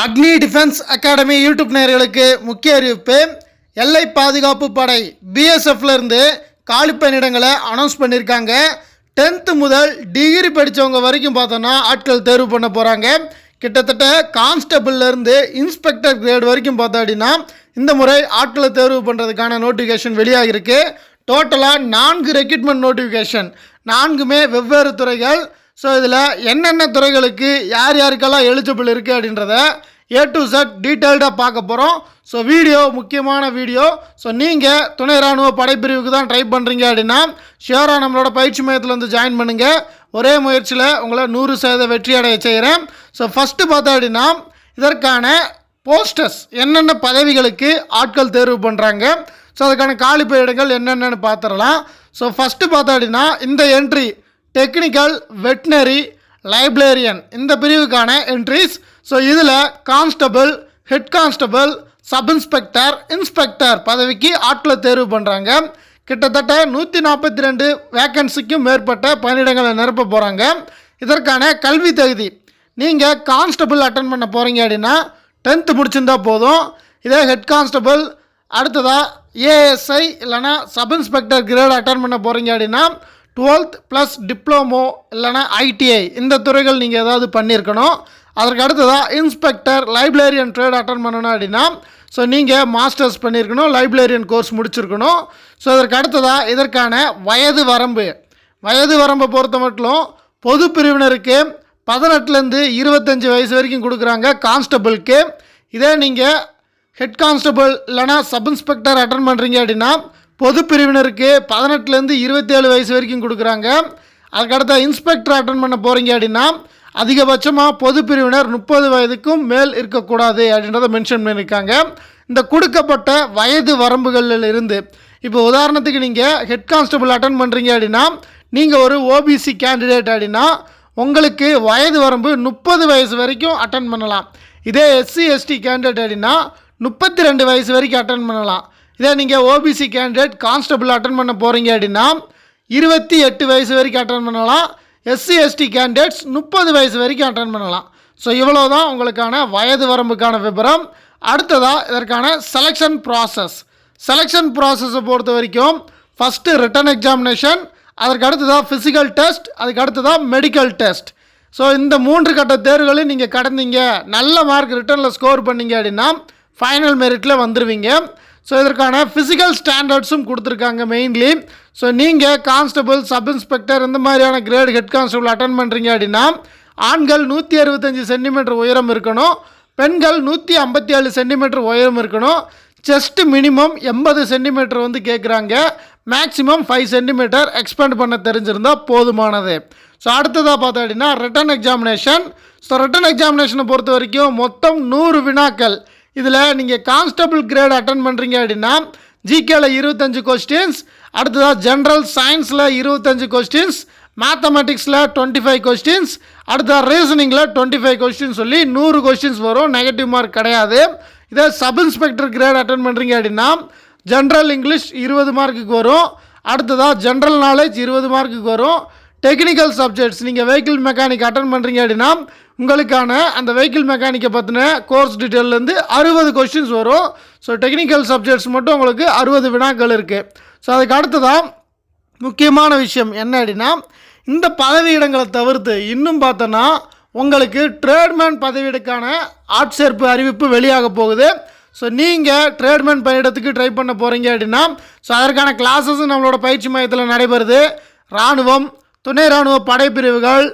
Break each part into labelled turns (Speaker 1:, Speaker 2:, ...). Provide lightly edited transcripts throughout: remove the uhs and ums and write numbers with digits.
Speaker 1: அக்னி defence academy YouTube நேயர்களுக்கு முக்கிய அறிவிப்பு. எல்லை பாதுகாப்பு படை பிஎஸ்எஃப்ல இருந்து காலி பணியிடங்களை அனௌன்ஸ் பண்ணியிருக்காங்க. 10th முதல் டிகிரி படித்தவங்க வரைக்கும் பார்த்தோன்னா ஆட்கள் தேர்வு பண்ண போகிறாங்க. கிட்டத்தட்ட கான்ஸ்டபிள்லேருந்து இன்ஸ்பெக்டர் கிரேட் வரைக்கும் பார்த்தோம் அப்படின்னா இந்த முறை ஆட்களை தேர்வு பண்ணுறதுக்கான நோட்டிஃபிகேஷன் வெளியாகிருக்கு. டோட்டலாக 4 ரெக்ரூட்மெண்ட் நோட்டிஃபிகேஷன், 4மே வெவ்வேறு துறைகள். ஸோ இதில் என்னென்ன துறைகளுக்கு யார் யாருக்கெல்லாம் எலிஜிபிள் இருக்குது அப்படின்றத A to Z டீட்டெயில்டாக பார்க்க போகிறோம். ஸோ வீடியோ முக்கியமான வீடியோ. ஸோ நீங்கள் துணை இராணுவ படைப்பிரிவுக்கு தான் ட்ரை பண்ணுறீங்க அப்படின்னா ஷியோராக நம்மளோட பயிற்சி மையத்தில் வந்து ஜாயின் பண்ணுங்கள். ஒரே முயற்சியில் உங்களை 100% வெற்றி அடைய செய்கிறேன். ஸோ ஃபஸ்ட்டு பார்த்தோம் அப்படின்னா இதற்கான போஸ்டர்ஸ் என்னென்ன பதவிகளுக்கு ஆட்கள் தேர்வு பண்ணுறாங்க, ஸோ அதுக்கான காலி பணியிடங்கள் என்னென்னு பார்த்துடலாம். ஸோ ஃபஸ்ட்டு பார்த்தோம் அப்படின்னா இந்த என்ட்ரி டெக்னிக்கல், வெட்னரி, லைப்ரரியன் இந்த பிரிவுக்கான என்ட்ரிஸ். ஸோ இதில் constable, head constable, sub inspector, inspector பதவிக்கு ஆட்களை தேர்வு பண்ணுறாங்க. கிட்டத்தட்ட 142 வேக்கன்சிக்கும் மேற்பட்ட பணியிடங்களை நிரப்ப போகிறாங்க. இதற்கான கல்வி தகுதி, நீங்கள் கான்ஸ்டபிள் அட்டன் பண்ண போகிறீங்க அப்படின்னா 10th முடிச்சிருந்தால் போதும். இதே ஹெட் கான்ஸ்டபிள், அடுத்ததாக ஏஎஸ்ஐ இல்லைனா சப் இன்ஸ்பெக்டர் கிரேட் அட்டன் பண்ண போகிறீங்க அப்படின்னா 12th ப்ளஸ் டிப்ளமோ இல்லைனா ஐடிஐ இந்த துறைகள் நீங்கள் ஏதாவது பண்ணியிருக்கணும். அதற்கு அடுத்ததாக இன்ஸ்பெக்டர், லைப்ரரியன் ட்ரேட் அட்டன் பண்ணணும் அப்படின்னா ஸோ நீங்கள் மாஸ்டர்ஸ் பண்ணியிருக்கணும், லைப்ரரியன் கோர்ஸ் முடிச்சிருக்கணும். ஸோ அதற்கு அடுத்ததாக இதற்கான வயது வரம்பை பொறுத்த மட்டும் பொது பிரிவினருக்கு 18லேருந்து 25 வயசு வரைக்கும் கொடுக்குறாங்க கான்ஸ்டபிளுக்கு. இதே நீங்கள் ஹெட் கான்ஸ்டபிள் இல்லைனா சப் இன்ஸ்பெக்டர் அட்டன் பண்ணுறீங்க அப்படின்னா பொது பிரிவினருக்கு 18லேருந்து 27 வயசு வரைக்கும் கொடுக்குறாங்க. அதுக்கடுத்த இன்ஸ்பெக்டர் அட்டன் பண்ண போகிறீங்க அப்படின்னா அதிகபட்சமாக பொது பிரிவினர் 30 வயதுக்கும் மேல் இருக்கக்கூடாது அப்படின்றத மென்ஷன் பண்ணியிருக்காங்க. இந்த கொடுக்கப்பட்ட வயது வரம்புகளில் இருந்து இப்போ உதாரணத்துக்கு நீங்கள் ஹெட் கான்ஸ்டபிள் அட்டன் பண்ணுறீங்க அப்படின்னா நீங்கள் ஒரு ஓபிசி கேண்டிடேட் அப்படின்னா உங்களுக்கு வயது வரம்பு 30 வயசு வரைக்கும் அட்டன் பண்ணலாம். இதே எஸ்சி எஸ்டி கேண்டிடேட் அப்படின்னா 32 வயசு வரைக்கும் அட்டன் பண்ணலாம். இதே நீங்கள் ஓபிசி கேண்டிடேட் கான்ஸ்டபிள் அட்டன் பண்ண போகிறீங்க அப்படின்னா 28 வயசு வரைக்கும் அட்டன் பண்ணலாம். எஸ்சி எஸ்டி கேண்டிடேட்ஸ் 30 வயசு வரைக்கும் அட்டன் பண்ணலாம். ஸோ இவ்வளோ தான் உங்களுக்கான வயது வரம்புக்கான விவரம். அடுத்ததாக இதற்கான செலெக்ஷன் ப்ராசஸை பொறுத்த வரைக்கும் ஃபஸ்ட்டு ரிட்டன் எக்ஸாமினேஷன், அதற்கு அடுத்ததாக ஃபிசிக்கல் டெஸ்ட், அதுக்கு அடுத்ததாக மெடிக்கல் டெஸ்ட். ஸோ இந்த 3 கட்ட தேர்வுகளையும் நீங்கள் கடந்தீங்க, நல்ல மார்க் ரிட்டனில் ஸ்கோர் பண்ணீங்க அப்படின்னா ஃபைனல் மெரிட்டில் வந்துடுவீங்க. ஸோ இதற்கான ஃபிசிக்கல் ஸ்டாண்டர்ட்ஸும் கொடுத்துருக்காங்க மெயின்லி. ஸோ நீங்கள் கான்ஸ்டபிள், சப் இன்ஸ்பெக்டர் இந்த மாதிரியான கிரேட் ஹெட் கான்ஸ்டபிள் அட்டன் பண்ணுறீங்க அப்படின்னா ஆண்கள் 165 சென்டிமீட்டர் உயரம் இருக்கணும், பெண்கள் 157 சென்டிமீட்டர் உயரம் இருக்கணும். செஸ்ட் மினிமம் 80 சென்டிமீட்டர் வந்து கேட்குறாங்க, மேக்ஸிமம் 5 சென்டிமீட்டர் எக்ஸ்பேண்ட் பண்ண தெரிஞ்சிருந்தால் போதுமானது. ஸோ அடுத்ததாக பார்த்தோம் அப்படின்னா ரிட்டன் எக்ஸாமினேஷன். ஸோ ரிட்டன் எக்ஸாமினேஷனை பொறுத்த வரைக்கும் மொத்தம் 100 வினாக்கள். இதில் நீங்கள் கான்ஸ்டபிள் கிரேட் அட்டன் பண்ணுறீங்க அப்படின்னா ஜிகேல 25 கொஸ்டின்ஸ், அடுத்ததாக ஜென்ரல் சயின்ஸில் 25 கொஸ்டின்ஸ், மேத்தமெட்டிக்ஸில் 25 கொஸ்டின்ஸ், அடுத்ததாக ரீசனிங்கில் 25 கொஸ்டின்ஸ் சொல்லி 100 கொஸ்டின்ஸ் வரும். நெகட்டிவ் மார்க் கிடையாது. இதே சப் இன்ஸ்பெக்டர் கிரேட் அட்டன் பண்ணுறீங்க அப்படின்னா ஜென்ரல் இங்கிலீஷ் 20 மார்க்குக்கு வரும், அடுத்ததாக ஜென்ரல் நாலேஜ் 20 மார்க்குக்கு வரும். டெக்னிக்கல் சப்ஜெக்ட்ஸ், நீங்கள் வெஹிக்கிள் மெக்கானிக் அட்டன் பண்ணுறீங்க அப்படின்னா உங்களுக்கான அந்த வெஹிக்கிள் மெக்கானிக்கை பற்றின கோர்ஸ் டீட்டெயிலேருந்து 60 கொஸ்டின்ஸ் வரும். ஸோ டெக்னிக்கல் சப்ஜெக்ட்ஸ் மட்டும் உங்களுக்கு 60 வினாக்கள் இருக்குது. ஸோ அதுக்கு அடுத்ததான் முக்கியமான விஷயம் என்ன அப்படின்னா இந்த பதவியிடங்களை தவிர்த்து இன்னும் பார்த்தோன்னா உங்களுக்கு ட்ரேட்மேன் பதவியிடக்கான ஆட்சேர்ப்பு அறிவிப்பு வெளியாக போகுது. ஸோ நீங்கள் ட்ரேட்மேன் பணியிடத்துக்கு ட்ரை பண்ண போகிறீங்க அப்படின்னா ஸோ அதற்கான கிளாஸஸும் நம்மளோட பயிற்சி மையத்தில் நடைபெறுது. இராணுவம், துணை இராணுவ படைப்பிரிவுகள்,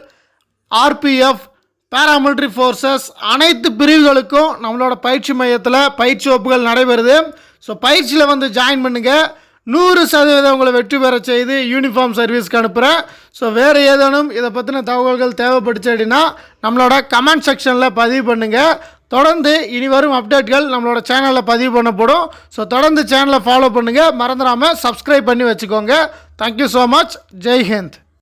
Speaker 1: ஆர்பிஎஃப், பேராமிலிட்ரி ஃபோர்ஸஸ் அனைத்து பிரிவுகளுக்கும் நம்மளோட பயிற்சி மையத்தில் பயிற்சி வகுப்புகள் நடைபெறுது. ஸோ பயிற்சியில் வந்து ஜாயின் பண்ணுங்கள். 100% உங்களை வெற்றி பெற செய்து யூனிஃபார்ம் சர்வீஸ்க்கு அனுப்புகிறேன். ஸோ வேறு ஏதேனும் இதை பற்றின தகவல்கள் தேவைப்படுச்சு அப்படின்னா நம்மளோட கமெண்ட் செக்ஷனில் பதிவு பண்ணுங்கள். தொடர்ந்து இனி வரும் அப்டேட்கள் நம்மளோட சேனலில் பதிவு பண்ணப்படும். ஸோ தொடர்ந்து சேனலை ஃபாலோ பண்ணுங்கள், மறந்துடாமல் சப்ஸ்கிரைப் பண்ணி வச்சுக்கோங்க. Thank you so much. Jai Hind.